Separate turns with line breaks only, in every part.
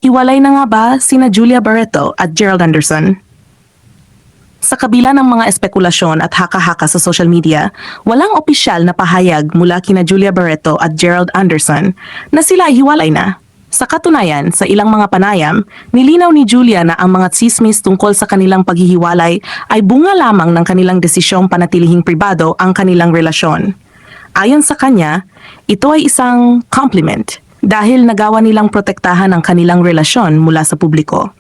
Hiwalay na nga ba sina Julia Barreto at Gerald Anderson? Sa kabila ng mga espekulasyon at haka-haka sa social media, walang opisyal na pahayag mula kina Julia Barreto at Gerald Anderson na sila ay hiwalay na. Sa katunayan, sa ilang mga panayam, nilinaw ni Julia na ang mga tsismis tungkol sa kanilang paghihiwalay ay bunga lamang ng kanilang desisyong panatilihing pribado ang kanilang relasyon. Ayon sa kanya, ito ay isang compliment dahil nagawa nilang protektahan ang kanilang relasyon mula sa publiko.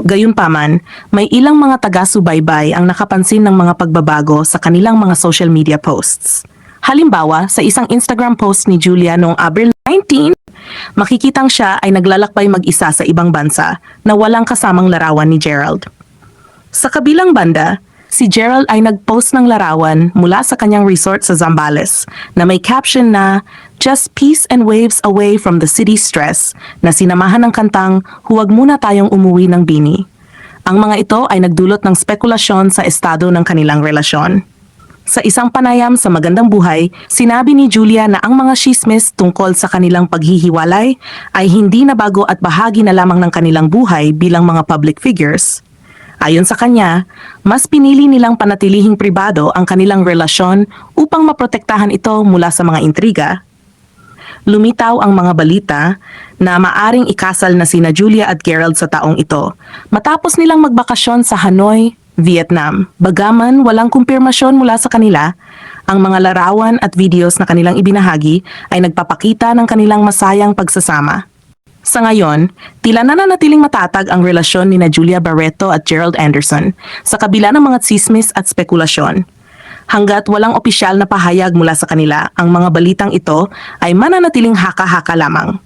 Gayunpaman, may ilang mga taga-subaybay ang nakapansin ng mga pagbabago sa kanilang mga social media posts. Halimbawa, sa isang Instagram post ni Julia noong Abril 19, makikitang siya ay naglalakbay mag-isa sa ibang bansa na walang kasamang larawan ni Gerald. Sa kabilang banda, si Gerald ay nag-post ng larawan mula sa kanyang resort sa Zambales na may caption na "Just peace and waves away from the city stress" na sinamahan ng kantang "Huwag muna tayong umuwi ng Bini." Ang mga ito ay nagdulot ng spekulasyon sa estado ng kanilang relasyon. Sa isang panayam sa Magandang Buhay, sinabi ni Julia na ang mga tsismis tungkol sa kanilang paghihiwalay ay hindi na bago at bahagi na lamang ng kanilang buhay bilang mga public figures. Ayon sa kanya, mas pinili nilang panatilihing pribado ang kanilang relasyon upang maprotektahan ito mula sa mga intriga. Lumitaw ang mga balita na maaring ikasal na sina Julia at Gerald sa taong ito matapos nilang magbakasyon sa Hanoi, Vietnam. Bagaman walang kumpirmasyon mula sa kanila, ang mga larawan at videos na kanilang ibinahagi ay nagpapakita ng kanilang masayang pagsasama. Sa ngayon, tila nananatiling matatag ang relasyon ni Julia Barreto at Gerald Anderson sa kabila ng mga tsismis at spekulasyon. Hanggat walang opisyal na pahayag mula sa kanila, ang mga balitang ito ay mananatiling haka-haka lamang.